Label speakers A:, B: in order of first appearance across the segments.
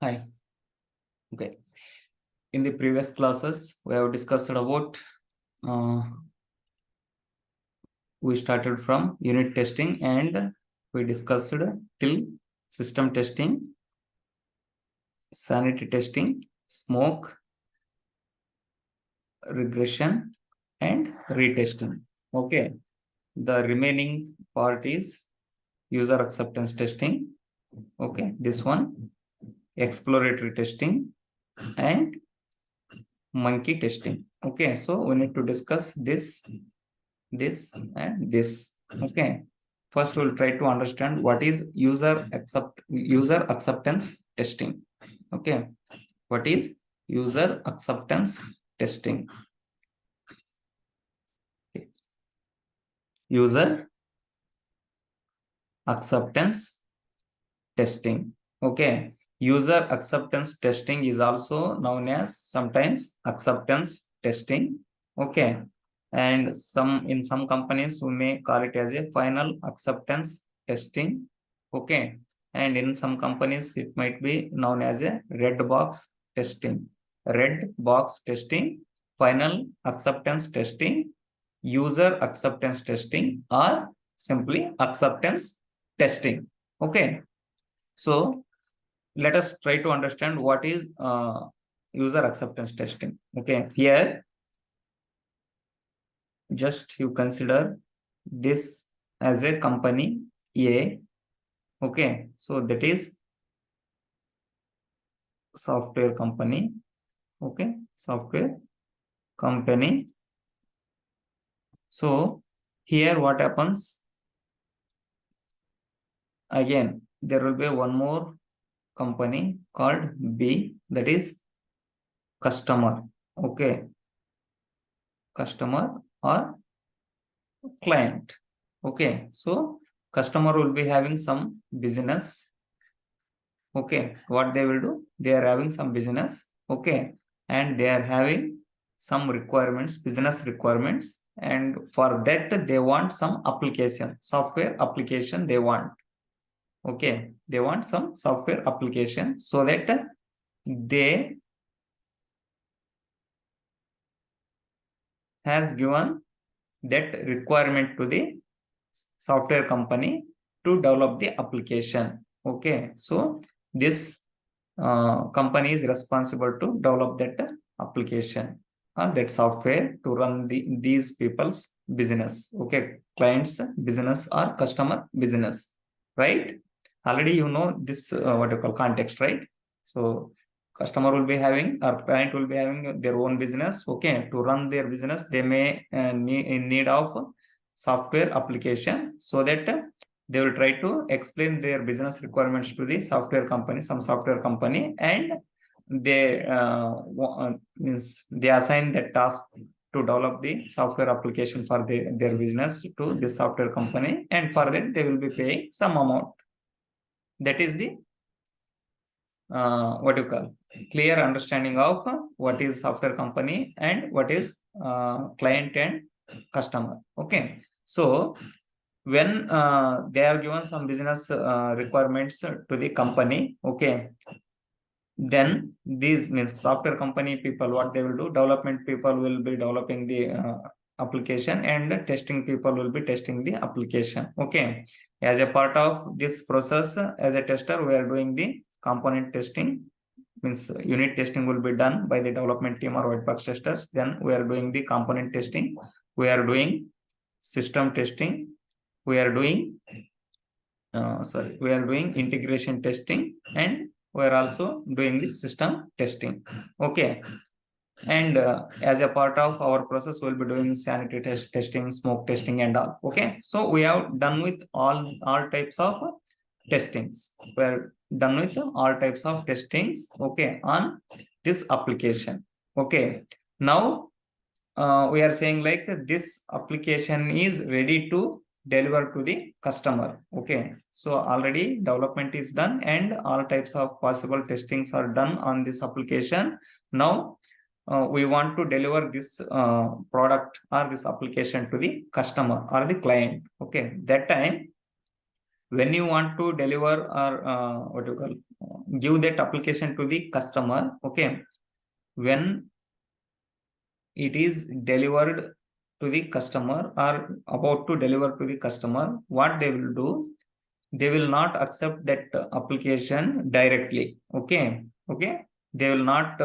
A: Hi. Okay. In the previous classes, we have discussed about we started from unit testing and we discussed till system testing, sanity testing, smoke, regression, and retesting. Okay. The remaining part is user acceptance testing. Okay. This one, exploratory testing, and monkey testing. Okay. So we need to discuss this and this. Okay, first we'll try to understand what is user acceptance testing. Okay, what is user acceptance testing? Okay. User acceptance testing. Okay, user acceptance testing is also known as sometimes acceptance testing. Okay, and in some companies we may call it as a final acceptance testing. Okay, and in some companies it might be known as a red box testing, final acceptance testing, user acceptance testing, or simply acceptance testing. Okay, so let us try to understand what is user acceptance testing. Okay, here just you consider this as a company A. Okay, so that is software company. Okay, software company. So here what happens, again there will be one more company called B, that is customer. Okay, customer or client. Okay, so customer will be having some business. Okay, what they will do, they are having some business. Okay, and they are having some requirements, business requirements, and for that they want some application, software application they want. Okay, they want some software application, so that they has given that requirement to the software company to develop the application. Okay, so this company is responsible to develop that application or that software to run these people's business. Okay, clients business or customer business, right? Already you know this what you call context, right? So customer will be having or client will be having their own business. Okay, to run their business they may in need of software application, so that they will try to explain their business requirements to the software company, some software company, and they means they assign the task to develop the software application for their business to the software company, and for that they will be paying some amount. That is the what you call clear understanding of what is software company and what is client and customer. Okay, so when they have given some business requirements to the company, okay, then these means software company people, what they will do, development people will be developing the application and testing people will be testing the application. Okay, as a part of this process, as a tester we are doing the component testing, means unit testing will be done by the development team or white box testers. Then we are doing the component testing, we are doing system testing, we are doing we are doing integration testing, and we are also doing the system testing. Okay, and as a part of our process we'll be doing sanity testing, smoke testing, and all. Okay, so we have done with all types of testings. We're done with all types of testings, okay, on this application. Okay, now we are saying like this application is ready to deliver to the customer. Okay, so already development is done and all types of possible testings are done on this application. Now we want to deliver this product or this application to the customer or the client. Okay, that time when you want to deliver or what you call give that application to the customer, okay, when it is delivered to the customer or about to deliver to the customer, what they will do, they will not accept that application directly. Okay, they will not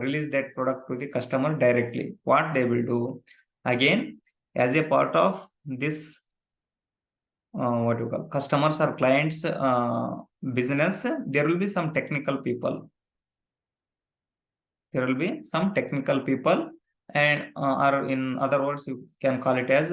A: release that product to the customer directly. What they will do, again, as a part of this what you call customers or clients business, there will be some technical people, and or in other words you can call it as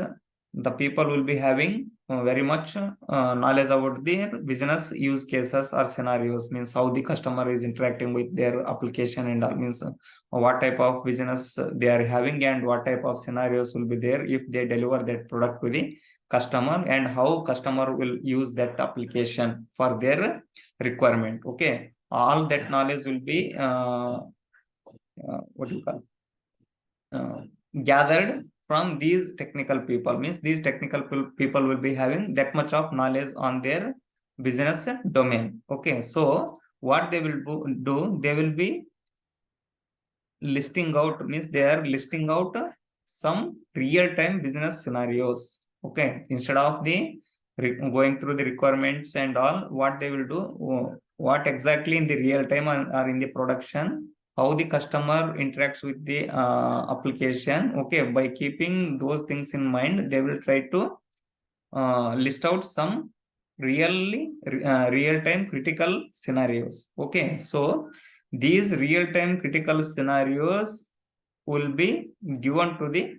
A: the people will be having very much knowledge about their business use cases or scenarios, means how the customer is interacting with their application, and all means what type of business they are having and what type of scenarios will be there if they deliver that product to the customer, and how customer will use that application for their requirement. Okay, all that knowledge will be what do you call gathered from these technical people, means these technical people will be having that much of knowledge on their business domain. Okay, so what they will do, they will be listing out, means they are listing out some real-time business scenarios. Okay, instead of the going through the requirements and all, what they will do, what exactly in the real time or in the production, how the customer interacts with the application. Okay, by keeping those things in mind, they will try to list out some real-time critical scenarios. Okay, so these real-time critical scenarios will be given to the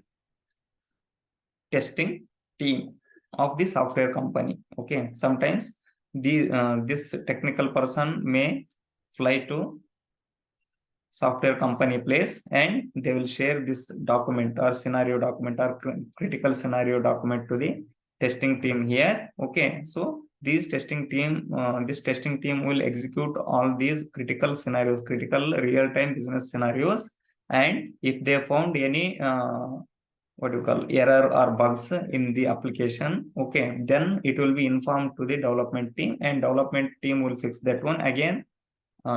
A: testing team of the software company. Okay, sometimes this technical person may fly to software company place, and they will share this document or scenario document or critical scenario document to the testing team here. Okay, so this testing team will execute all these critical scenarios, critical real-time business scenarios, and if they found any what do you call error or bugs in the application, okay, then it will be informed to the development team, and development team will fix that one. Again,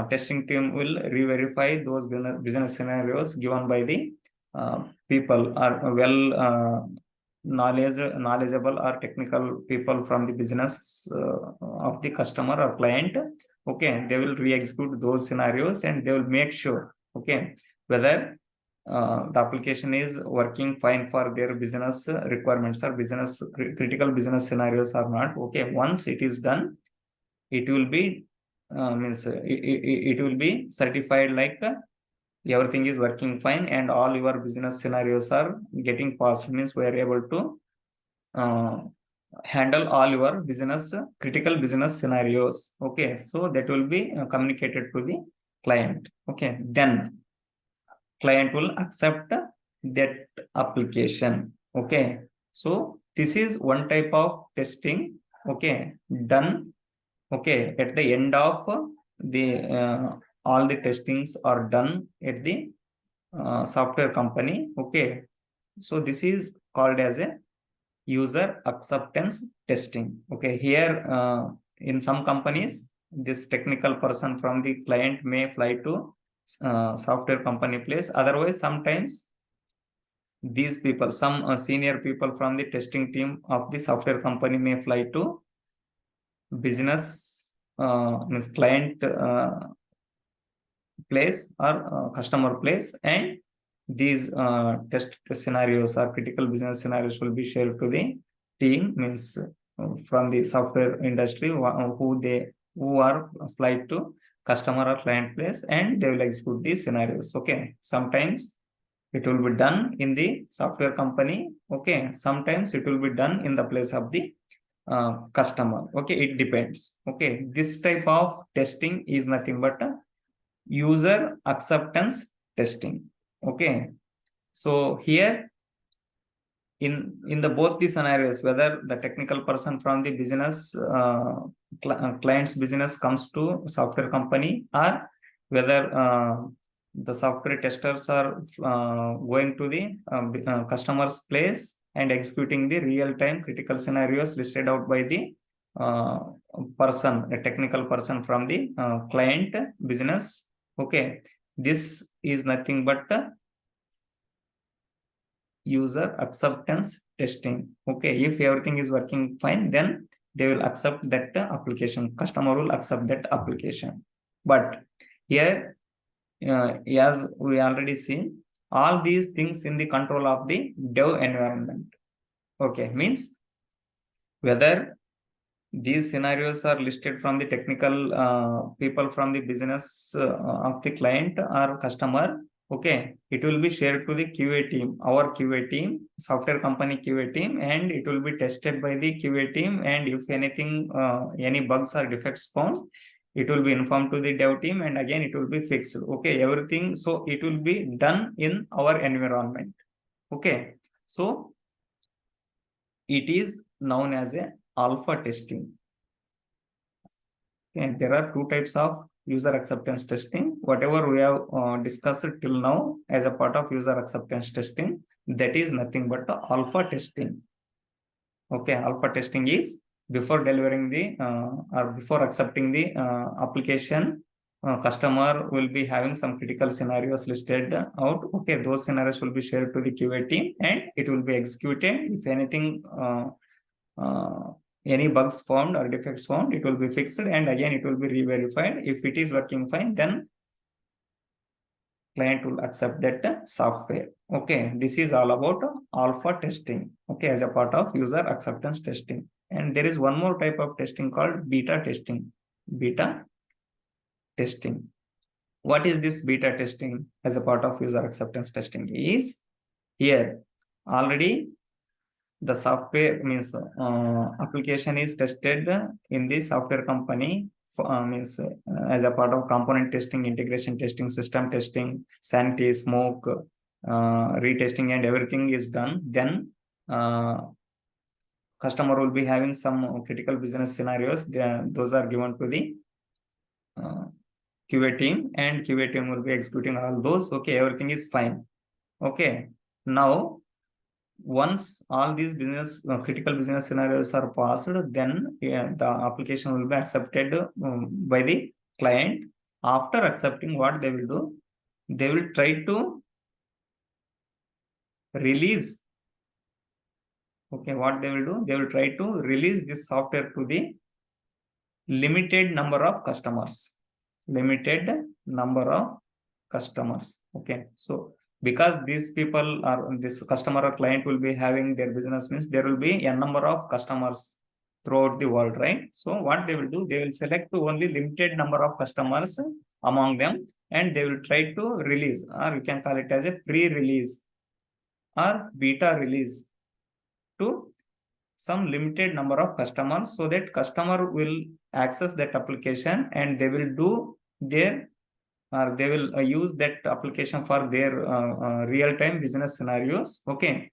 A: testing team will re-verify those business scenarios given by the people are well knowledgeable or technical people from the business of the customer or client. Okay, they will re-execute those scenarios, and they will make sure, okay, whether the application is working fine for their business requirements or business critical business scenarios or not. Okay, once it is done, it will be means it will be certified like everything is working fine and all your business scenarios are getting passed, means we are able to handle all your business critical business scenarios. Okay, so that will be communicated to the client. Okay, then client will accept that application. Okay, so this is one type of testing, okay, done. Okay, at the end of the all the testings are done at the software company. Okay, so this is called as a user acceptance testing. Okay, here in some companies, this technical person from the client may fly to software company place. Otherwise, sometimes these people, some senior people from the testing team of the software company may fly to business means client place or customer place, and these test scenarios or critical business scenarios will be shared to the team, means from the software industry who are flight to customer or client place, and they will execute these scenarios. Okay, sometimes it will be done in the software company. Okay, sometimes it will be done in the place of the customer. Okay, it depends. Okay, this type of testing is nothing but a user acceptance testing. Okay, so here in the both the scenarios, whether the technical person from the business client's business comes to software company, or whether the software testers are going to the customer's place and executing the real-time critical scenarios listed out by the person, a technical person from the client business. Okay, this is nothing but user acceptance testing. Okay, if everything is working fine, then they will accept that application. Customer will accept that application. But here, as we already seen, all these things in the control of the dev environment. Okay, means whether these scenarios are listed from the technical people from the business of the client or customer. Okay, it will be shared to the QA team, our QA team, software company QA team, and it will be tested by the QA team. And if anything, any bugs or defects found, it will be informed to the dev team, and again it will be fixed. Okay, everything. So it will be done in our environment. Okay, so it is known as a alpha testing. Okay, there are two types of user acceptance testing. Whatever we have discussed till now as a part of user acceptance testing, that is nothing but alpha testing. Okay, alpha testing is before delivering the or before accepting the application, customer will be having some critical scenarios listed out. Okay, those scenarios will be shared to the QA team and it will be executed. If anything, any bugs found or defects found, it will be fixed and again it will be re-verified. If it is working fine, then client will accept that software. Okay, this is all about alpha testing. Okay, as a part of user acceptance testing. And there is one more type of testing called beta testing. Beta testing. What is this beta testing as a part of user acceptance testing? Is here already the software means application is tested in the software company means as a part of component testing, integration testing, system testing, sanity, smoke, retesting, and everything is done. Then customer will be having some critical business scenarios. Those are given to the QA team, and QA team will be executing all those. Okay, everything is fine. Okay, now once all these business critical business scenarios are passed, then the application will be accepted by the client. After accepting, what they will do, they will try to release. Okay, what they will do, they will try to release this software to the limited number of customers. Limited number of customers. Okay, so because these people are this customer or client will be having their business, means there will be a number of customers throughout the world, right? So what they will do, they will select to only limited number of customers among them, and they will try to release, or you can call it as a pre-release or beta release to some limited number of customers, so that customer will access that application and they will do their or they will use that application for their real-time business scenarios. Okay,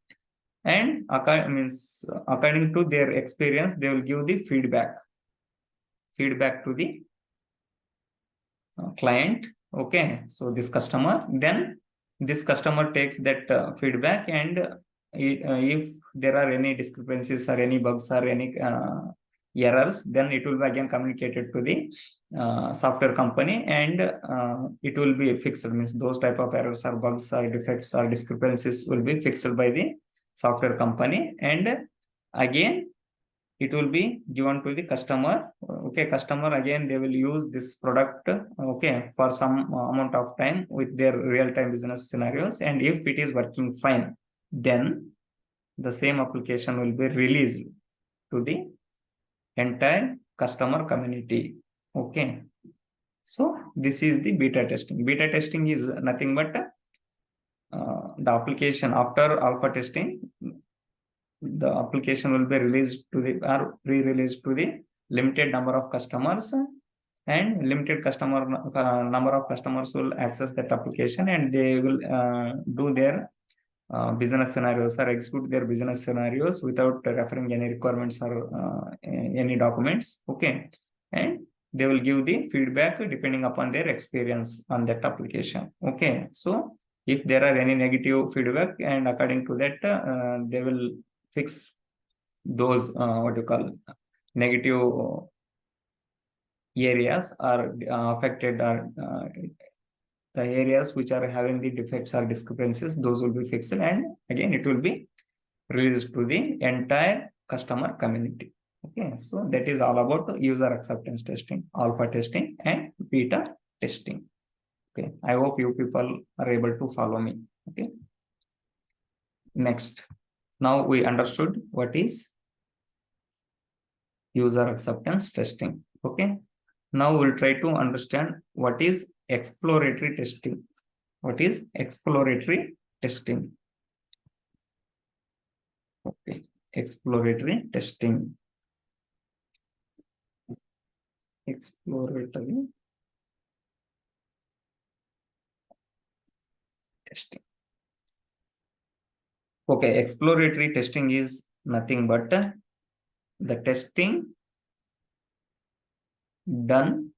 A: and according to their experience, they will give the feedback to the client. Okay, so this customer, then this customer takes that feedback, and if there are any discrepancies or any bugs or any errors, then it will be again communicated to the software company, and it will be fixed. Means those type of errors or bugs or defects or discrepancies will be fixed by the software company, and again it will be given to the customer. Okay, customer again they will use this product, okay, for some amount of time with their real-time business scenarios, and if it is working fine, then the same application will be released to the entire customer community. Okay, so this is the beta testing. Beta testing is nothing but the application after alpha testing, the application will be released to the or pre-released to the limited number of customers, and limited number of customers will access that application, and they will do their business scenarios or execute their business scenarios without referring any requirements or any documents. Okay, and they will give the feedback depending upon their experience on that application. Okay, so if there are any negative feedback, and according to that they will fix those what you call negative areas are affected, or the areas which are having the defects or discrepancies, those will be fixed, and again it will be released to the entire customer community. Okay, so that is all about user acceptance testing, alpha testing, and beta testing. Okay, I hope you people are able to follow me. Okay, next, now we understood what is user acceptance testing. Okay, now we'll try to understand what is exploratory testing. What is exploratory testing? Okay, exploratory testing. Exploratory testing. Okay, exploratory testing is nothing but the testing done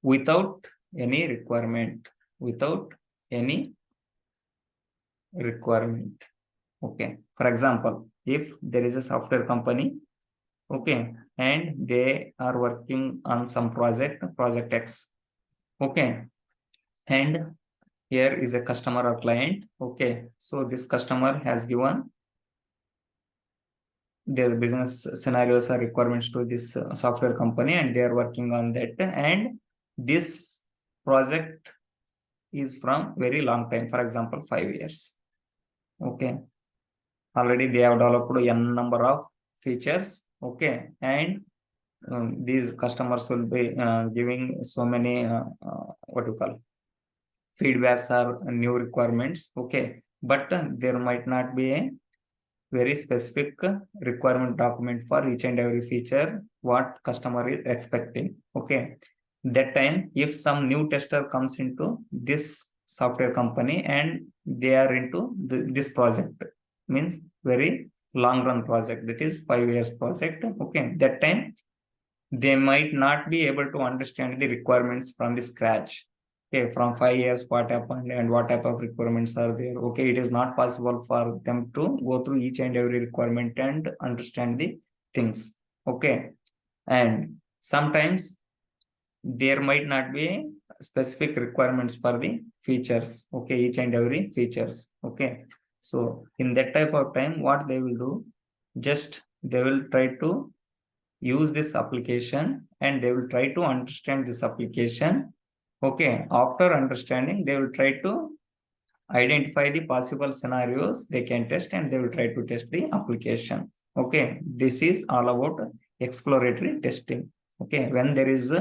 A: without any requirement. Without any requirement. Okay, for example, if there is a software company, okay, and they are working on some project X, okay, and here is a customer or client. Okay, so this customer has given their business scenarios or requirements to this software company, and they are working on that, and this project is from very long time, for example 5 years. Okay, already they have developed n number of features. Okay, and these customers will be giving so many what you call feedbacks or new requirements. Okay, but there might not be a very specific requirement document for each and every feature what customer is expecting. Okay, that time if some new tester comes into this software company and they are into this project, means very long run project, that is 5 years project. Okay, that time they might not be able to understand the requirements from the scratch. Okay, from 5 years what happened and what type of requirements are there. Okay, it is not possible for them to go through each and every requirement and understand the things. Okay, and sometimes there might not be specific requirements for the features. Okay, each and every features. Okay, so in that type of time what they will do, just they will try to use this application and they will try to understand this application. Okay, after understanding they will try to identify the possible scenarios they can test and they will try to test the application. Okay, this is all about exploratory testing. Okay, when there is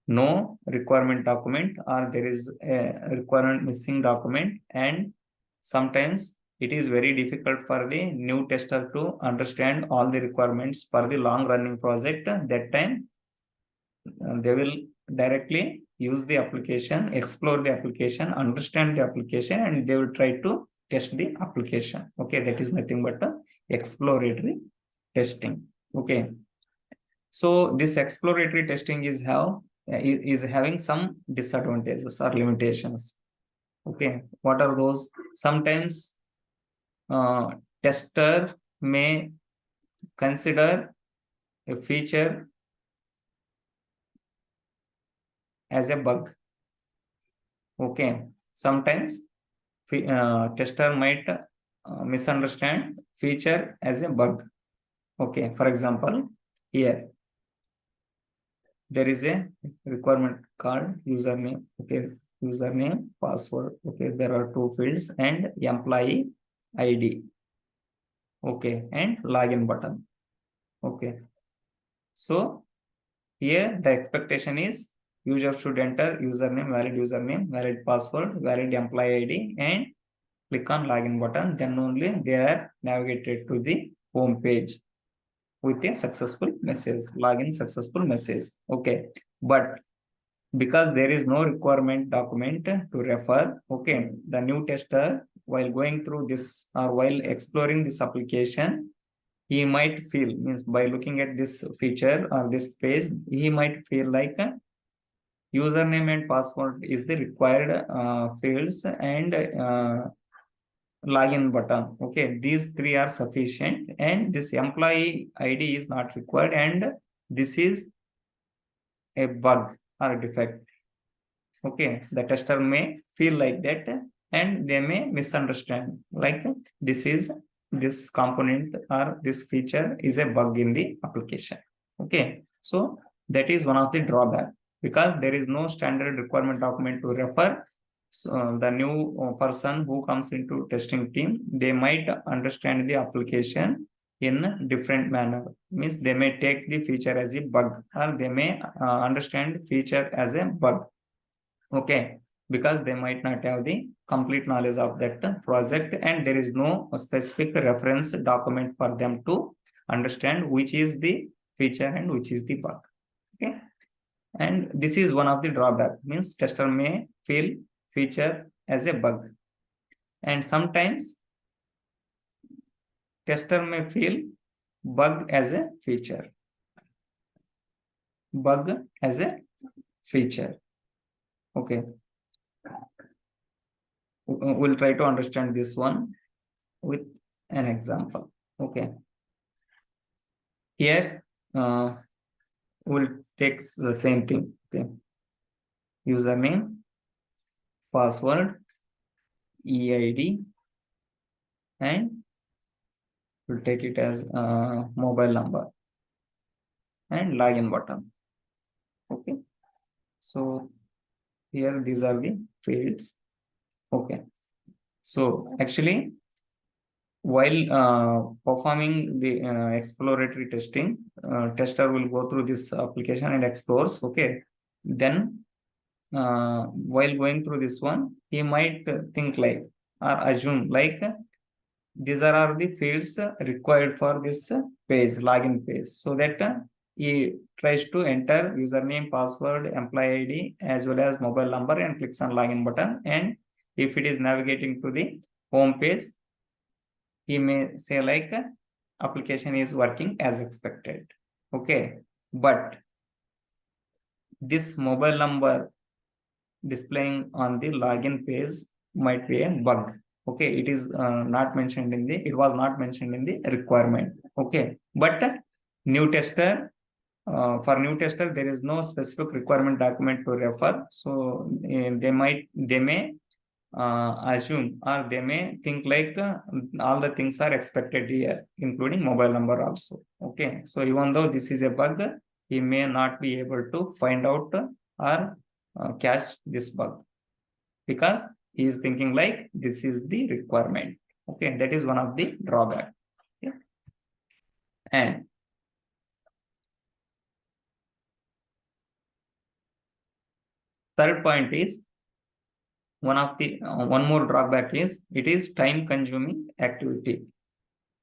A: no requirement document or there is a requirement missing document, and sometimes it is very difficult for the new tester to understand all the requirements for the long running project. That time they will directly use the application, explore the application, understand the application, and they will try to test the application. Okay, that is nothing but exploratory testing. Okay, so this exploratory testing is having some disadvantages or limitations. Okay, what are those? Sometimes tester may consider a feature as a bug. Okay, sometimes tester might misunderstand feature as a bug. Okay, for example, here there is a requirement called username. Okay, username, password. Okay, there are two fields and employee ID. Okay, and login button. Okay, so here the expectation is user should enter username, valid password, valid employee ID, and click on login button. Then only they are navigated to the home page with a successful message, login successful message. Okay, but because there is no requirement document to refer, okay, the new tester while going through this or while exploring this application, he might feel, means by looking at this feature or this page, he might feel like username and password is the required fields, and login button. Okay, these three are sufficient, and this employee ID is not required, and this is a bug or a defect. Okay, the tester may feel like that, and they may misunderstand like this component or this feature is a bug in the application. Okay, so that is one of the drawback, because there is no standard requirement document to refer. So the new person who comes into testing team, they might understand the application in different manner. Means they may take the feature as a bug, or they may understand feature as a bug. Okay, because they might not have the complete knowledge of that project, and there is no specific reference document for them to understand which is the feature and which is the bug. Okay, and this is one of the drawback, means tester may feel feature as a bug, and sometimes tester may feel bug as a feature. Okay, we'll try to understand this one with an example. Okay, here we'll take the same thing. Okay, username, password, EID, and we'll take it as mobile number and login button. Okay, so here these are the fields. Okay, so actually while performing the exploratory testing, tester will go through this application and explores. Okay, then while going through this one, he might think like or assume like these are the fields required for this page, login page, so that he tries to enter username, password, employee ID, as well as mobile number, and clicks on login button. And if it is navigating to the home page, he may say like application is working as expected. Okay, but this mobile number displaying on the login page might be a bug. Okay, it is not mentioned in the, it was not mentioned in the requirement. Okay, but new tester, for new tester, there is no specific requirement document to refer. So they may assume, or they may think like all the things are expected here, including mobile number also. Okay, so even though this is a bug, he may not be able to find out or catch this bug, because he is thinking like this is the requirement. Okay, that is one of the drawback. Okay. And third point is one more drawback is it is time consuming activity.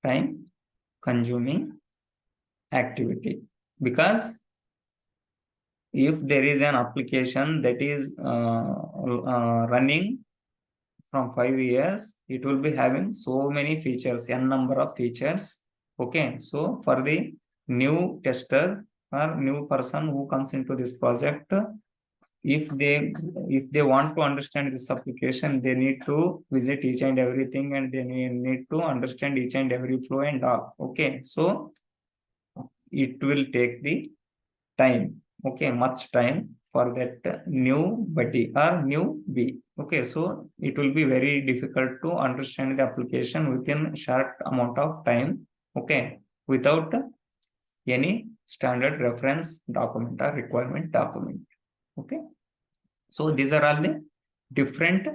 A: Time consuming activity, because if there is an application that is running from 5 years, it will be having so many features, n number of features. Okay, so for the new tester or new person who comes into this project, if they want to understand this application, they need to visit each and everything, and they need to understand each and every flow and all. Okay, so it will take the time. Okay, much time for that new buddy or newbie. Okay, so it will be very difficult to understand the application within short amount of time. Okay, without any standard reference document or requirement document. Okay, so these are all the different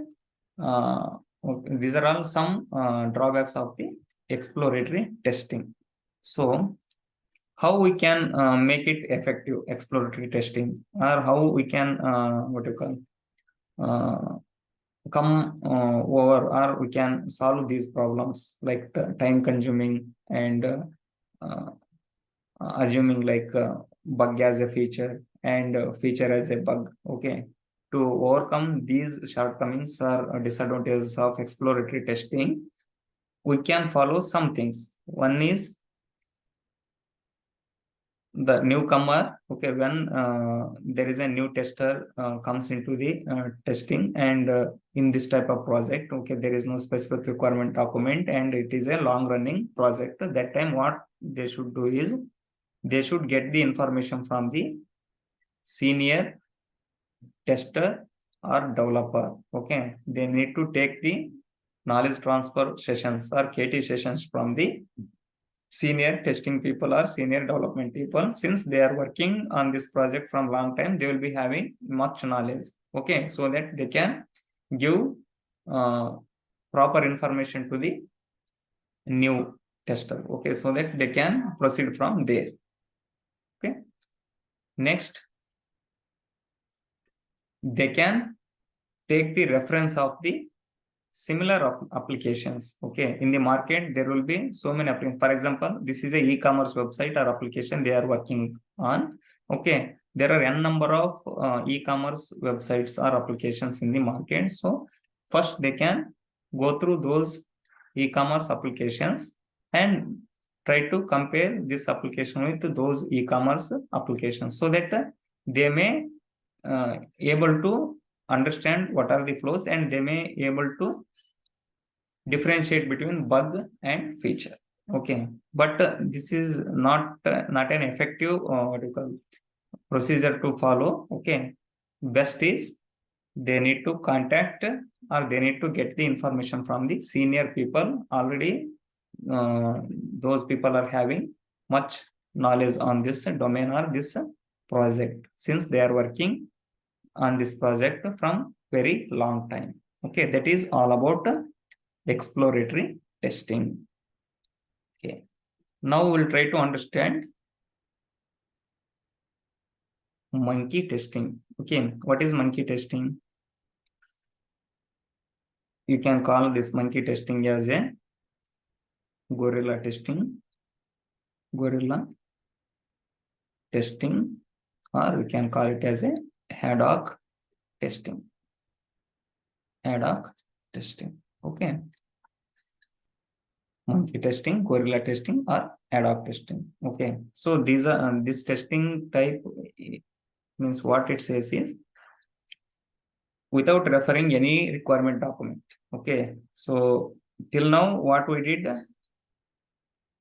A: these are all some drawbacks of the exploratory testing. So how we can make it effective exploratory testing, or how we can what you call come over, or we can solve these problems like time consuming and assuming like bug as a feature and feature as a bug. Okay, to overcome these shortcomings or disadvantages of exploratory testing, we can follow some things. One is the newcomer, okay, when there is a new tester comes into the testing, and in this type of project, okay, there is no specific requirement document and it is a long running project. That time what they should do is they should get the information from the senior tester or developer. Okay, they need to take the knowledge transfer sessions or KT sessions from the senior testing people or senior development people. Since they are working on this project from long time, they will be having much knowledge. Okay, so that they can give proper information to the new tester. Okay, so that they can proceed from there. Okay, next they can take the reference of the similar applications. Okay, in the market there will be so many applications. For example, this is a e-commerce website or application they are working on. Okay, there are n number of e-commerce websites or applications in the market. So first they can go through those e-commerce applications and try to compare this application with those e-commerce applications, so that they may able to understand what are the flows, and they may able to differentiate between bug and feature. Okay, but this is not an effective what you call procedure to follow. Okay, best is they need to contact or they need to get the information from the senior people. Already those people are having much knowledge on this domain or this project, since they are working on this project from very long time. Okay, that is all about exploratory testing. Okay, now we'll try to understand monkey testing. Okay, what is monkey testing? You can call this monkey testing as a gorilla testing, or we can call it as a ad hoc testing. Okay, monkey testing, gorilla testing, or ad hoc testing. Okay, so these are this testing type means what it says is without referring any requirement document. Okay, so till now what we did,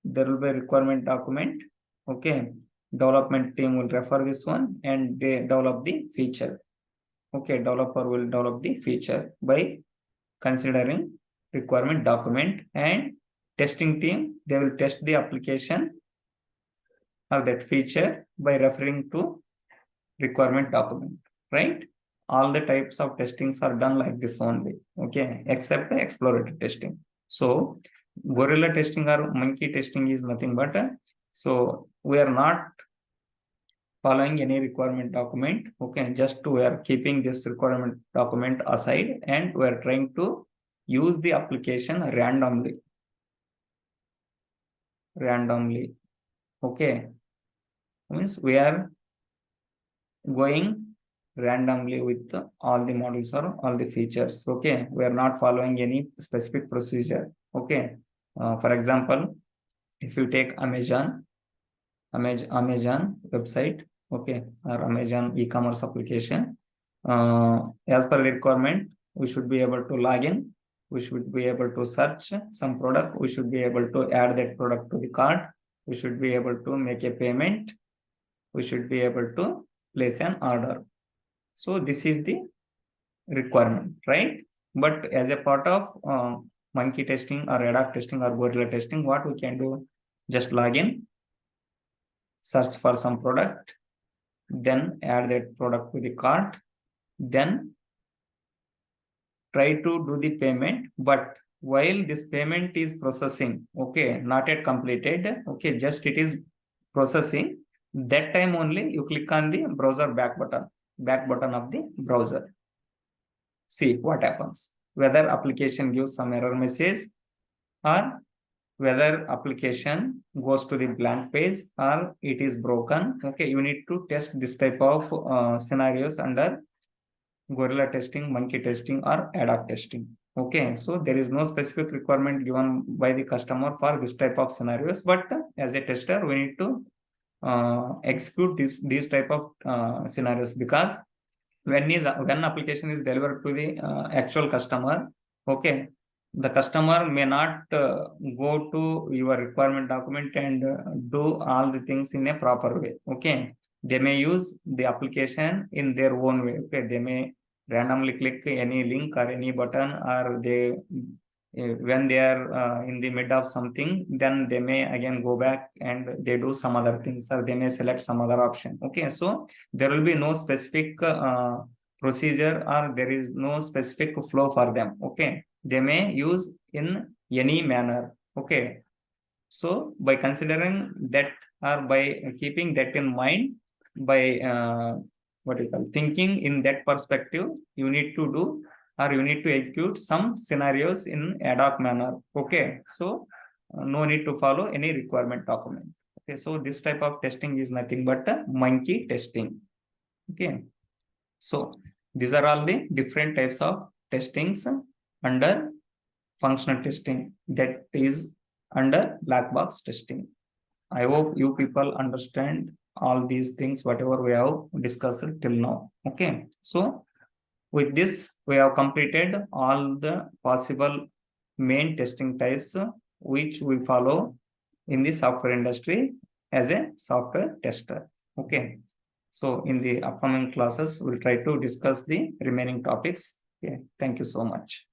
A: there will be a requirement document. Okay, development team will refer this one and they develop the feature. Okay, developer will develop the feature by considering requirement document, and testing team, they will test the application or that feature by referring to requirement document, right? All the types of testings are done like this only. Okay, except the exploratory testing. So gorilla testing or monkey testing is nothing but so we are not following any requirement document. Okay, just we are keeping this requirement document aside and we are trying to use the application randomly. Okay, means we are going randomly with all the models or all the features. Okay, we are not following any specific procedure. Okay, for example, if you take Amazon website, okay, or Amazon e-commerce application, as per the requirement, we should be able to log in, we should be able to search some product, we should be able to add that product to the cart, we should be able to make a payment, we should be able to place an order. So this is the requirement, right? But as a part of monkey testing or ad hoc testing or gorilla testing, what we can do, just log in, search for some product, then add that product to the cart, then try to do the payment. But while this payment is processing, okay, not yet completed, okay, just it is processing, that time only you click on the browser back button of the browser. See what happens, whether application gives some error message or whether application goes to the blank page or it is broken. Okay, you need to test this type of scenarios under gorilla testing, monkey testing, or ad hoc testing. Okay, so there is no specific requirement given by the customer for this type of scenarios, but as a tester we need to execute these type of scenarios, because when application is delivered to the actual customer, okay, the customer may not go to your requirement document and do all the things in a proper way. Okay, they may use the application in their own way. Okay, they may randomly click any link or any button, or they when they are in the mid of something, then they may again go back and they do some other things, or they may select some other option. Okay, so there will be no specific procedure, or there is no specific flow for them. Okay, they may use in any manner. Okay, so by considering that, or by keeping that in mind, by what you call thinking in that perspective, you need to do, or you need to execute some scenarios in ad hoc manner. Okay, so no need to follow any requirement document. Okay, so this type of testing is nothing but a monkey testing. Okay, so these are all the different types of testings under functional testing, that is under black box testing. I hope you people understand all these things, whatever we have discussed till now. Okay, so with this, we have completed all the possible main testing types which we follow in the software industry as a software tester. Okay, so in the upcoming classes, we'll try to discuss the remaining topics. Okay, thank you so much.